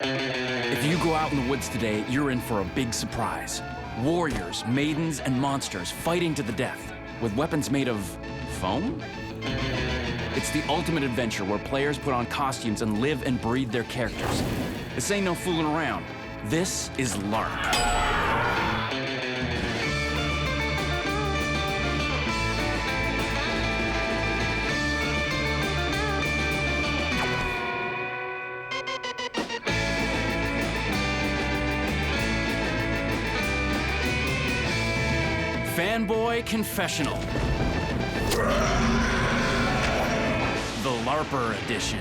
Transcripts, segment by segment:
If you go out in the woods today, you're in for a big surprise. Warriors, maidens, and monsters fighting to the death with weapons made of foam? It's the ultimate adventure where players put on costumes and live and breathe their characters. This ain't no fooling around. This is LARP. Fanboy Confessional. The LARPer Edition.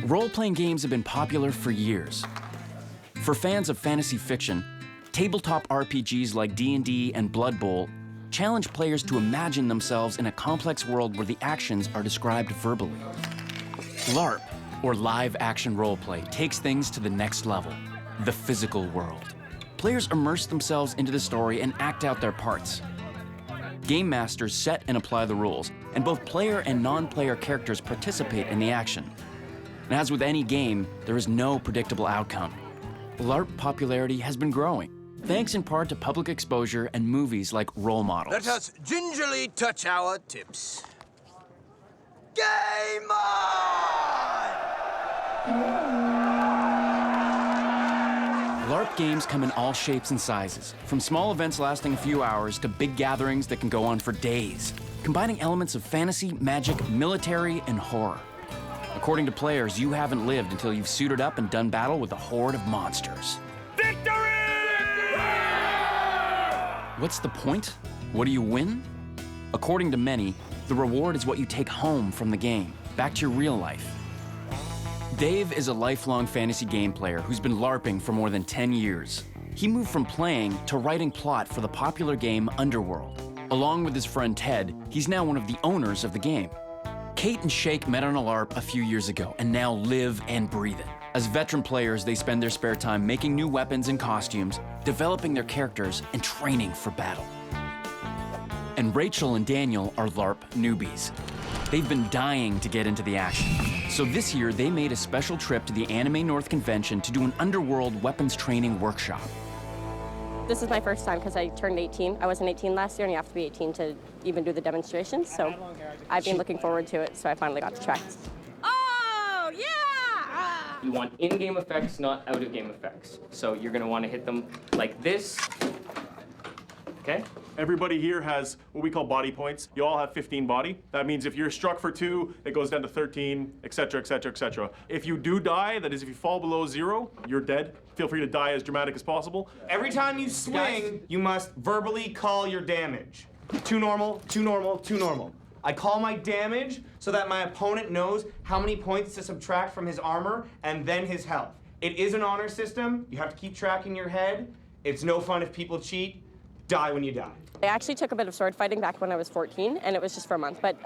Role-playing games have been popular for years. For fans of fantasy fiction, tabletop RPGs like D&D and Blood Bowl challenge players to imagine themselves in a complex world where the actions are described verbally. LARP, or live action roleplay, takes things to the next level, the physical world. Players immerse themselves into the story and act out their parts. Game masters set and apply the rules, and both player and non-player characters participate in the action. And as with any game, there is no predictable outcome. LARP popularity has been growing, thanks in part to public exposure and movies like Role Models. Let us gingerly touch our tips. Game on! LARP games come in all shapes and sizes, from small events lasting a few hours to big gatherings that can go on for days, combining elements of fantasy, magic, military, and horror. According to players, you haven't lived until you've suited up and done battle with a horde of monsters. Victory! What's the point? What do you win? According to many, the reward is what you take home from the game, back to your real life. Dave is a lifelong fantasy game player who's been LARPing for more than 10 years. He moved from playing to writing plot for the popular game Underworld. Along with his friend Ted, he's now one of the owners of the game. Kate and Shake met on a LARP a few years ago and now live and breathe it. As veteran players, they spend their spare time making new weapons and costumes, developing their characters, and training for battle. And Rachel and Daniel are LARP newbies. They've been dying to get into the action. So this year, they made a special trip to the Anime North Convention to do an Underworld weapons training workshop. This is my first time because I turned 18. I wasn't 18 last year, and you have to be 18 to even do the demonstrations. So I've been looking forward to it, so I finally got to try. Oh, yeah! You want in-game effects, not out-of-game effects. So you're gonna wanna hit them like this. Okay? Everybody here has what we call body points. You all have 15 body. That means if you're struck for 2, it goes down to 13, etc., etc., etc. If you do die, that is if you fall below 0, you're dead. Feel free to die as dramatic as possible. Every time you swing, you must verbally call your damage. 2 normal, 2 normal, 2 normal. I call my damage so that my opponent knows how many points to subtract from his armor and then his health. It is an honor system. You have to keep track in your head. It's no fun if people cheat. Die when you die. I actually took a bit of sword fighting back when I was 14, and it was just for a month. But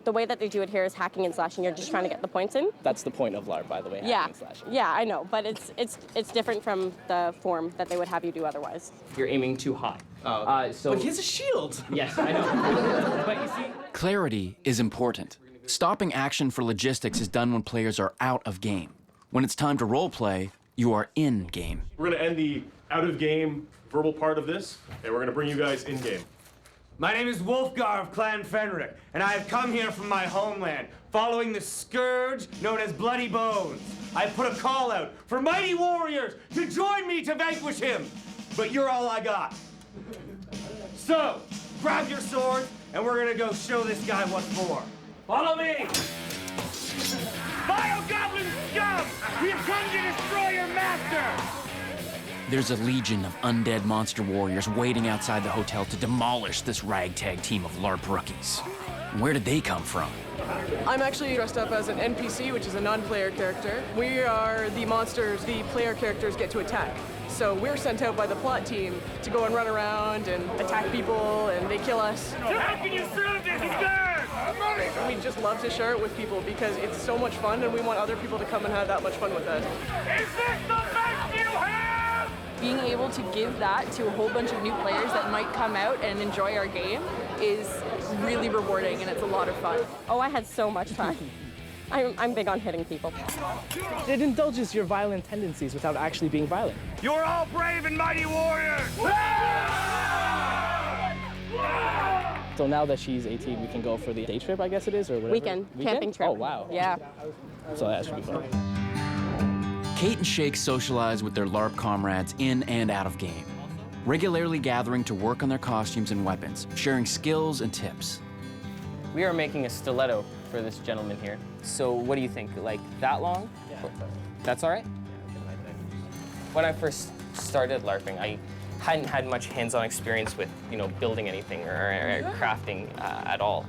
the way that they do it here is hacking and slashing. You're just trying to get the points in. That's the point of LARP, by the way, Yeah, hacking and slashing. yeah, I know, but it's different from the form that they would have you do otherwise. You're aiming too high. Oh, So but he has a shield. yes, I know. But you see, Clarity is important. Stopping action for logistics is done when players are out of game. When it's time to roleplay, you are in game. We're gonna end the out-of-game verbal part of this, and we're gonna bring you guys in-game. My name is Wolfgar of Clan Fenric, and I have come here from my homeland, following the scourge known as Bloody Bones. I put a call out for mighty warriors to join me to vanquish him, but you're all I got. So, grab your swords, and we're gonna go show this guy what for. Follow me! Vile goblin scum! We have come to destroy your master! There's a legion of undead monster warriors waiting outside the hotel to demolish this ragtag team of LARP rookies. Where did they come from? I'm actually dressed up as an NPC, which is a non-player character. We are the monsters the player characters get to attack. So we're sent out by the plot team to go and run around and attack people, and they kill us. So how can you serve this scourge? We just love to share it with people because it's so much fun, and we want other people to come and have that much fun with it. Is this the best you have? Being able to give that to a whole bunch of new players that might come out and enjoy our game is really rewarding, and it's a lot of fun. Oh, I had so much fun. I'm big on hitting people. It indulges your violent tendencies without actually being violent. You're all brave and mighty warriors! So now that she's 18, we can go for the day trip, I guess it is, or whatever. Weekend? Camping trip. Oh, wow. Yeah. So that should be fun. Kate and Shake socialize with their LARP comrades in and out of game, regularly gathering to work on their costumes and weapons, sharing skills and tips. We are making a stiletto for this gentleman here. So what do you think? Like that long? Yeah. That's all right? When I first started LARPing, I hadn't had much hands-on experience with, building anything or crafting at all.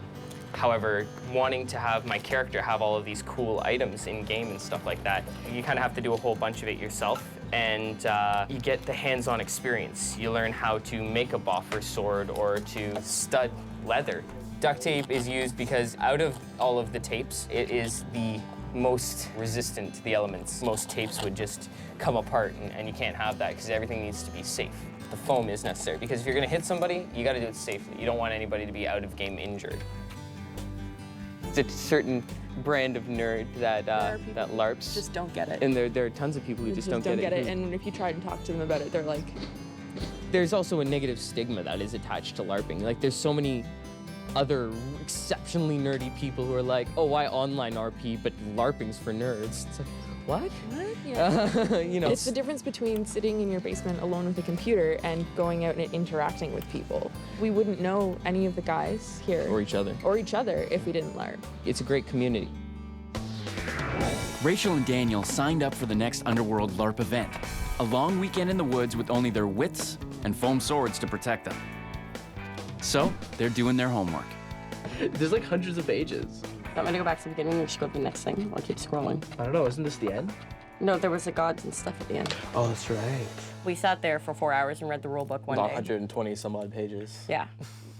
However, wanting to have my character have all of these cool items in game and stuff like that, you kind of have to do a whole bunch of it yourself, and you get the hands-on experience. You learn how to make a boffer sword or to stud leather. Duct tape is used because out of all of the tapes, it is the most resistant to the elements. Most tapes would just come apart, and you can't have that because everything needs to be safe. The foam is necessary because if you're gonna hit somebody, you gotta do it safely. You don't want anybody to be out of game injured. It's a certain brand of nerd that that LARPs. Just don't get it. And there are tons of people who just don't get it. And if you try and talk to them about it, they're like... There's also a negative stigma that is attached to LARPing. Like, there's so many other exceptionally nerdy people who are like, oh, why online RP, but LARPing's for nerds. It's like, what? Yeah. It's the difference between sitting in your basement alone with a computer and going out and interacting with people. We wouldn't know any of the guys here. Or each other. Or each other if we didn't LARP. It's a great community. Rachel and Daniel signed up for the next Underworld LARP event, a long weekend in the woods with only their wits and foam swords to protect them. So, they're doing their homework. There's like hundreds of pages. Want me to go back to the beginning or just go to the next thing? I'll keep scrolling. I don't know, isn't this the end? No, there was the gods and stuff at the end. Oh, that's right. We sat there for 4 hours and read the rule book one day. 120 some odd pages. Yeah.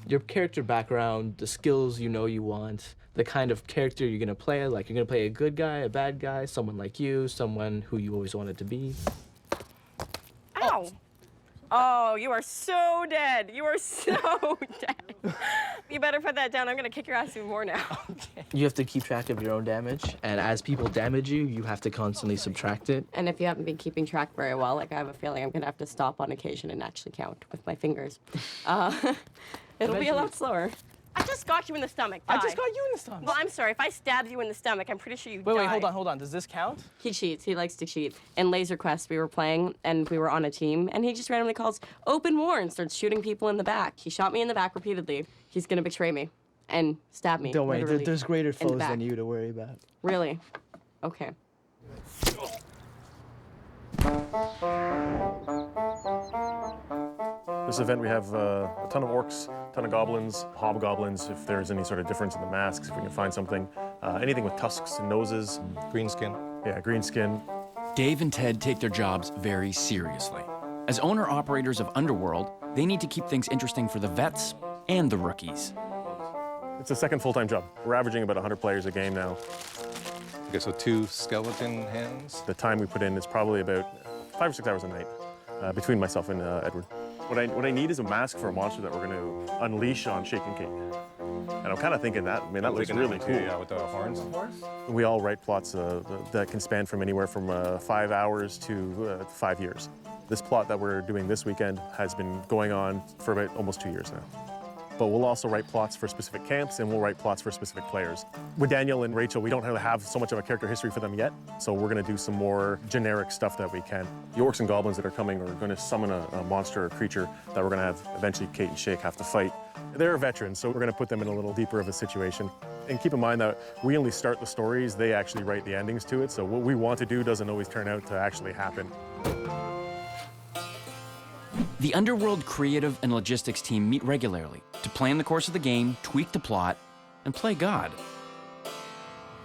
Your character background, the skills you want, the kind of character you're gonna play, like you're gonna play a good guy, a bad guy, someone like you, someone who you always wanted to be. Ow! Oh, you are so dead. You are so dead. You better put that down. I'm gonna kick your ass even more now. Okay. You have to keep track of your own damage, and as people damage you, you have to constantly subtract it. And if you haven't been keeping track very well, like I have a feeling I'm gonna have to stop on occasion and actually count with my fingers. It'll be a lot slower. I just got you in the stomach. Die. I just got you in the stomach. Well, I'm sorry. If I stabbed you in the stomach, I'm pretty sure you Wait, die. hold on. Does this count? He cheats. He likes to cheat. In Laser Quest, we were playing, and we were on a team, and he just randomly calls open war and starts shooting people in the back. He shot me in the back repeatedly. He's gonna betray me and stab me. Don't worry, literally, there's greater in the foes back. than you to worry about. Really? Okay. This event, we have a ton of orcs, a ton of goblins, hobgoblins, if there's any sort of difference in the masks, if we can find something. Anything with tusks and noses. Green skin. Yeah, green skin. Dave and Ted take their jobs very seriously. As owner-operators of Underworld, they need to keep things interesting for the vets and the rookies. It's a second full-time job. We're averaging about 100 players a game now. Okay, so 2 skeleton hands. The time we put in is probably about 5 or 6 hours a night between myself and Edward. What I need is a mask for a monster that we're going to unleash on Shake and Kate. And I'm kind of thinking that, I mean, that looks really cool. Yeah, with the horns. We all write plots that can span from anywhere from 5 hours to 5 years. This plot that we're doing this weekend has been going on for about almost 2 years now. But we'll also write plots for specific camps, and we'll write plots for specific players. With Daniel and Rachel, we don't really have so much of a character history for them yet, so we're gonna do some more generic stuff that we can. The orcs and goblins that are coming are gonna summon a monster or creature that we're gonna have eventually Kate and Shake have to fight. They're veterans, so we're gonna put them in a little deeper of a situation. And keep in mind that we only start the stories, they actually write the endings to it, so what we want to do doesn't always turn out to actually happen. The Underworld creative and logistics team meet regularly to plan the course of the game, tweak the plot, and play God.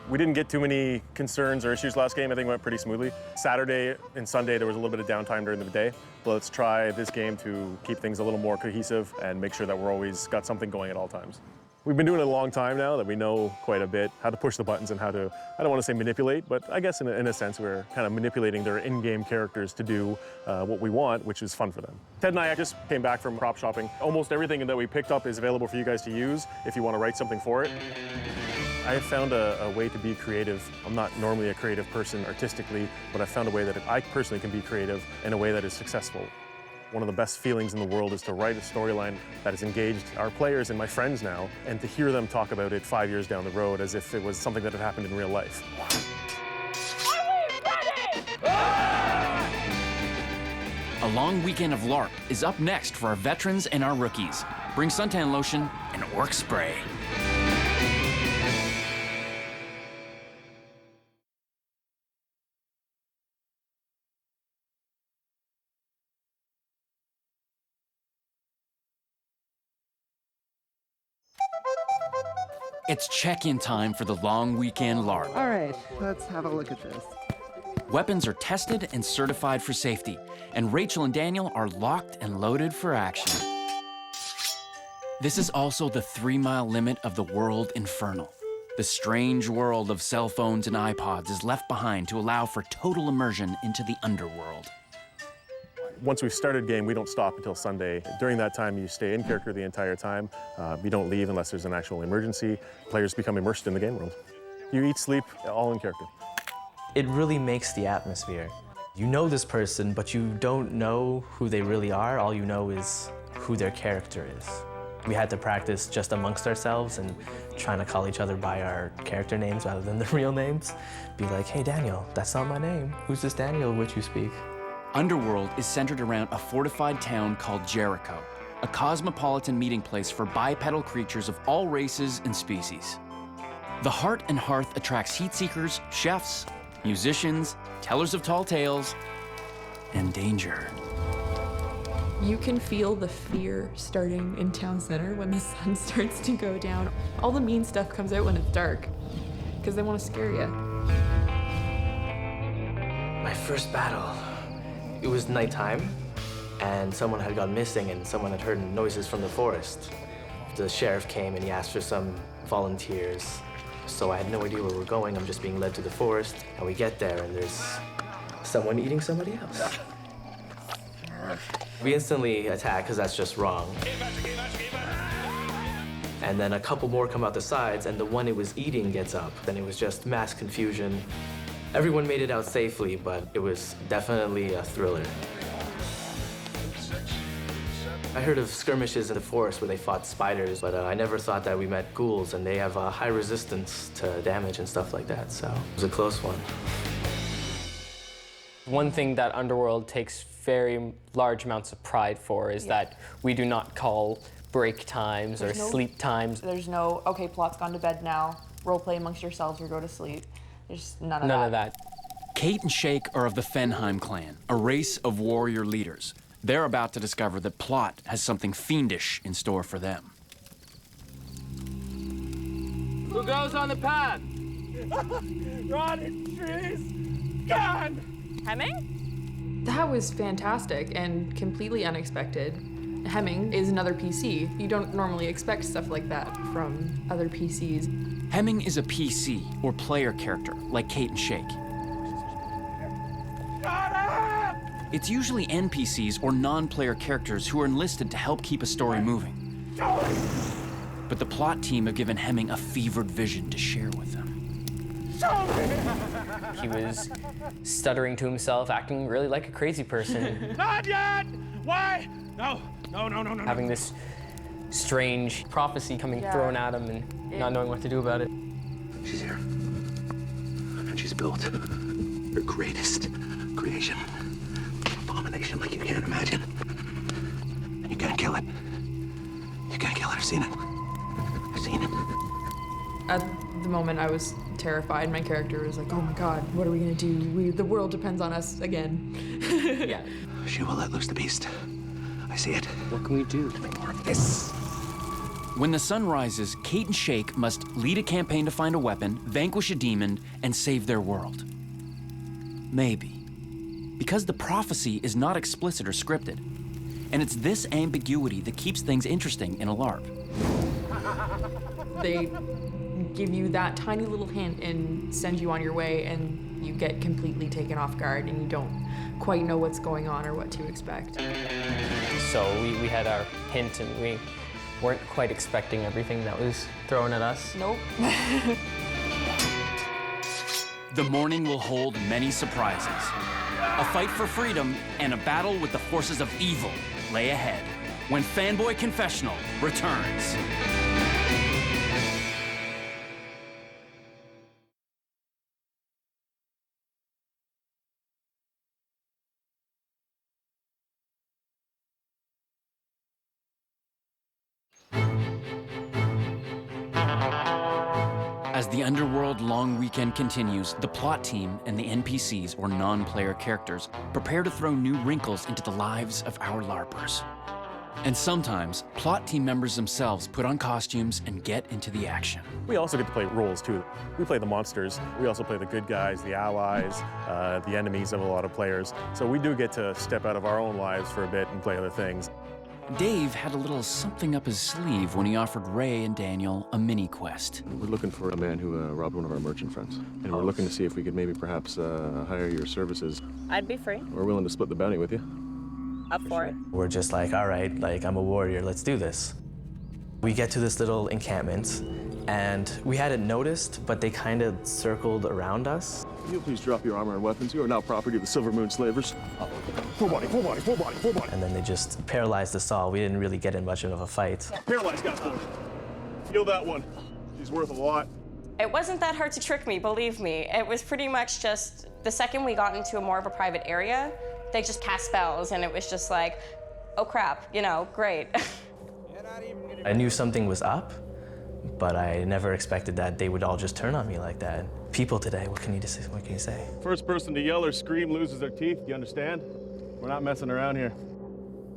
We didn't get too many concerns or issues last game. I think it went pretty smoothly. Saturday and Sunday, there was a little bit of downtime during the day. But let's try this game to keep things a little more cohesive and make sure that we're always got something going at all times. We've been doing it a long time now that we know quite a bit how to push the buttons and how to, I don't want to say manipulate, but I guess in a sense we're kind of manipulating their in-game characters to do what we want, which is fun for them. Ted and I just came back from prop shopping. Almost everything that we picked up is available for you guys to use if you want to write something for it. I have found a way to be creative. I'm not normally a creative person artistically, but I found a way that I personally can be creative in a way that is successful. One of the best feelings in the world is to write a storyline that has engaged our players and my friends now, and to hear them talk about it 5 years down the road as if it was something that had happened in real life. A long weekend of LARP is up next for our veterans and our rookies. Bring suntan lotion and orc spray. It's check-in time for the long weekend LARP. All right, let's have a look at this. Weapons are tested and certified for safety, and Rachel and Daniel are locked and loaded for action. This is also the 3-mile limit of the world infernal. The strange world of cell phones and iPods is left behind to allow for total immersion into the underworld. Once we've started game, we don't stop until Sunday. During that time, you stay in character the entire time. You don't leave unless there's an actual emergency. Players become immersed in the game world. You eat, sleep, all in character. It really makes the atmosphere. You know this person, but you don't know who they really are. All you know is who their character is. We had to practice just amongst ourselves and trying to call each other by our character names rather than the real names. Be like, hey, Daniel, that's not my name. Who's this Daniel of which you speak? Underworld is centered around a fortified town called Jericho, a cosmopolitan meeting place for bipedal creatures of all races and species. The Heart and Hearth attracts heat seekers, chefs, musicians, tellers of tall tales, and danger. You can feel the fear starting in town center when the sun starts to go down. All the mean stuff comes out when it's dark, because they want to scare you. My first battle. It was nighttime, and someone had gone missing, and someone had heard noises from the forest. The sheriff came and he asked for some volunteers. So I had no idea where we're going. I'm just being led to the forest, and we get there, and there's someone eating somebody else. We instantly attack, because that's just wrong. And then a couple more come out the sides, and the one it was eating gets up. Then it was just mass confusion. Everyone made it out safely, but it was definitely a thriller. I heard of skirmishes in the forest where they fought spiders, but I never thought that we met ghouls, and they have a high resistance to damage and stuff like that, so it was a close one. One thing that Underworld takes very large amounts of pride for is that we do not call break times or sleep times. There's no, okay, plot's gone to bed now, role play amongst yourselves or go to sleep. There's none of that. Kate and Shake are of the Fenheim clan, a race of warrior leaders. They're about to discover that Plot has something fiendish in store for them. Who goes on the path? Rotted trees! Gone! Hemming? That was fantastic and completely unexpected. Hemming is another PC. You don't normally expect stuff like that from other PCs. Hemming is a PC, or player character, like Kate and Shake. It's usually NPCs or non-player characters who are enlisted to help keep a story moving. But the plot team have given Hemming a fevered vision to share with them. He was stuttering to himself, acting really like a crazy person. Not yet! Why? No. Having this strange prophecy coming thrown at him and not knowing what to do about it. She's here. And she's built her greatest creation. Abomination like you can't imagine. And you can't kill it. You can't kill it. I've seen it. I've seen it. At the moment, I was terrified. My character was like, oh my God, what are we gonna do? The world depends on us again. Yeah. She will let loose the beast. I see it. What can we do to make more of this? When the sun rises, Kate and Shake must lead a campaign to find a weapon, vanquish a demon, and save their world. Maybe. Because the prophecy is not explicit or scripted. And it's this ambiguity that keeps things interesting in a LARP. They give you that tiny little hint and send you on your way, and you get completely taken off guard and you don't quite know what's going on or what to expect. So we had our hint and we weren't quite expecting everything that was thrown at us. Nope. The morning will hold many surprises. A fight for freedom and a battle with the forces of evil lay ahead when Fanboy Confessional returns. As the Underworld long weekend continues, the plot team and the NPCs, or non-player characters, prepare to throw new wrinkles into the lives of our LARPers. And sometimes, plot team members themselves put on costumes and get into the action. We also get to play roles too. We play the monsters. We also play the good guys, the allies, the enemies of a lot of players. So we do get to step out of our own lives for a bit and play other things. Dave had a little something up his sleeve when he offered Ray and Daniel a mini quest. We're looking for a man who robbed one of our merchant friends. And we're looking to see if we could maybe perhaps hire your services. I'd be free. We're willing to split the bounty with you. Up for it. We're just like, all right, like, I'm a warrior, let's do this. We get to this little encampment, and we hadn't noticed, but they kind of circled around us. Can you please drop your armor and weapons? You are now property of the Silver Moon slavers. Full body, full body, full body, full body. And then they just paralyzed us all. We didn't really get in much of a fight. Paralyzed guy. Feel that one. She's worth a lot. It wasn't that hard to trick me, believe me. It was pretty much just the second we got into a more of a private area, they just cast spells, and it was just like, oh crap, you know, great. I knew something was up, but I never expected that they would all just turn on me like that. People today, what can you say? First person to yell or scream loses their teeth, do you understand? We're not messing around here.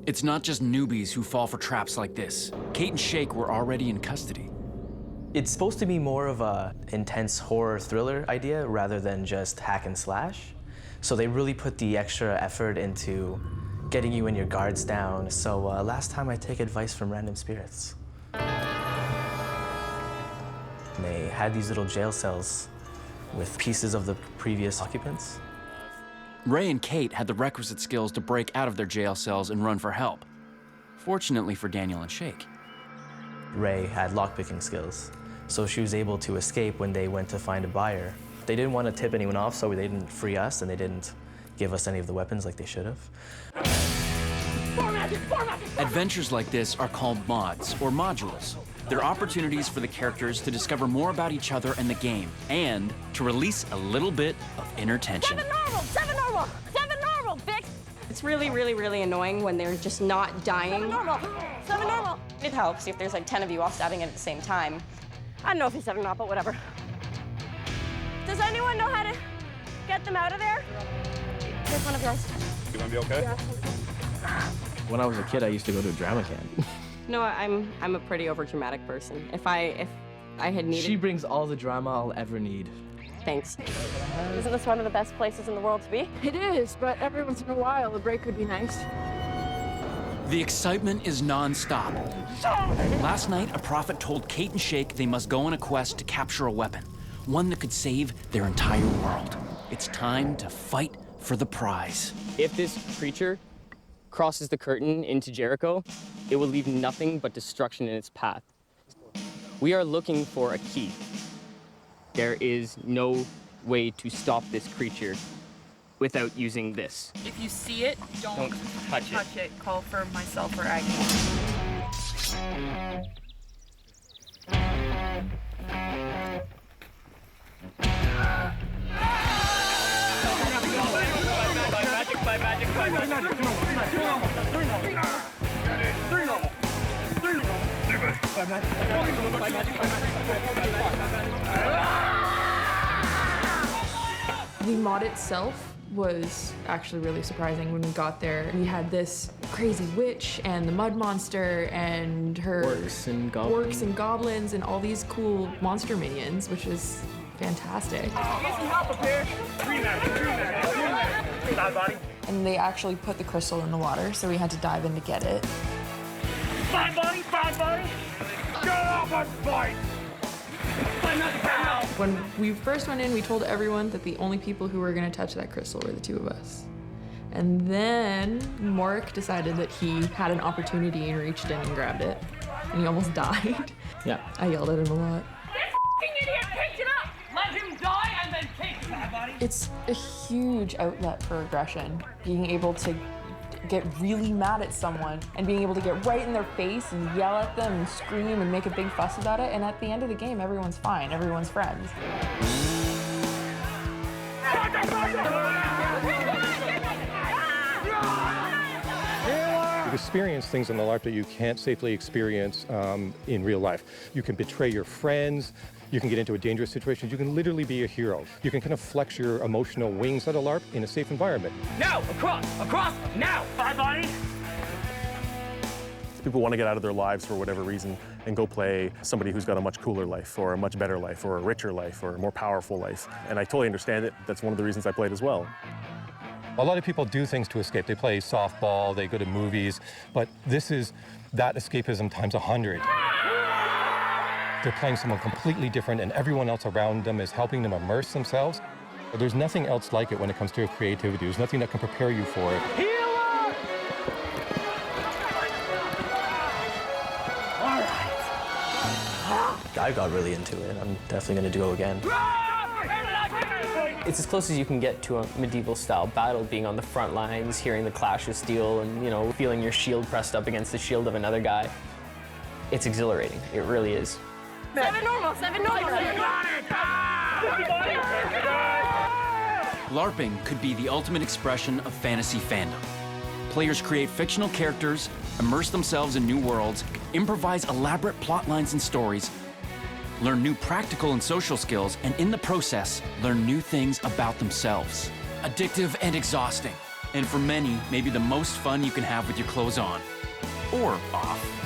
It's not just newbies who fall for traps like this. Kate and Shake were already in custody. It's supposed to be more of a intense horror thriller idea rather than just hack and slash. So they really put the extra effort into getting you and your guards down. So last time I take advice from random spirits. And they had these little jail cells with pieces of the previous occupants. Ray and Kate had the requisite skills to break out of their jail cells and run for help. Fortunately for Daniel and Shake. Ray had lockpicking skills, so she was able to escape when they went to find a buyer. They didn't want to tip anyone off, so they didn't free us, and they didn't give us any of the weapons like they should have. Adventures like this are called mods, or modules. They're opportunities for the characters to discover more about each other and the game, and to release a little bit of inner tension. 7 normal, 7 normal, 7 normal, bitch. It's really, really, really annoying when they're just not dying. 7 normal, 7 normal. It helps if there's like 10 of you all stabbing it at the same time. I don't know if he's 7 or not, but whatever. Does anyone know how to get them out of there? Here's one of yours. You gonna be okay? Yeah. When I was a kid, I used to go to a drama camp. No, I'm a pretty overdramatic person. If I had needed. She brings all the drama I'll ever need. Thanks. Isn't this one of the best places in the world to be? It is, but every once in a while, a break would be nice. The excitement is non-stop. Last night, a prophet told Kate and Shake they must go on a quest to capture a weapon, one that could save their entire world. It's time to fight for the prize. If this creature crosses the curtain into Jericho, it will leave nothing but destruction in its path. We are looking for a key. There is no way to stop this creature without using this. If you see it, don't touch it. Call for myself or Aggie. The mod itself was actually really surprising when we got there. We had this crazy witch and the mud monster and her Orcs and goblins and all these cool monster minions, which is fantastic. And they actually put the crystal in the water, so we had to dive in to get it. Five body, five body. must fight! When we first went in, we told everyone that the only people who were going to touch that crystal were the two of us. And then Morik decided that he had an opportunity and reached in and grabbed it. And he almost died. Yeah. I yelled at him a lot. Idiot, picked it up! Let him die and then take it! It's a huge outlet for aggression, being able to get really mad at someone and being able to get right in their face and yell at them and scream and make a big fuss about it. And at the end of the game, everyone's fine, everyone's friends. You've experienced things in the LARP that you can't safely experience in real life. You can betray your friends. You can get into a dangerous situation. You can literally be a hero. You can kind of flex your emotional wings at a LARP in a safe environment. Now! Across! Now! Bye, buddy! People want to get out of their lives for whatever reason and go play somebody who's got a much cooler life or a much better life or a richer life or a more powerful life. And I totally understand it. That's one of the reasons I played as well. A lot of people do things to escape. They play softball, they go to movies, but this is that escapism times 100. They're playing someone completely different and everyone else around them is helping them immerse themselves. There's nothing else like it when it comes to creativity. There's nothing that can prepare you for it. I got really into it. I'm definitely going to go again. It's as close as you can get to a medieval-style battle, being on the front lines, hearing the clash of steel, and, you know, feeling your shield pressed up against the shield of another guy. It's exhilarating. It really is. 7 normal. LARPing could be the ultimate expression of fantasy fandom. Players create fictional characters, immerse themselves in new worlds, improvise elaborate plot lines and stories, learn new practical and social skills, and in the process, learn new things about themselves. Addictive and exhausting. And for many, maybe the most fun you can have with your clothes on. Or off.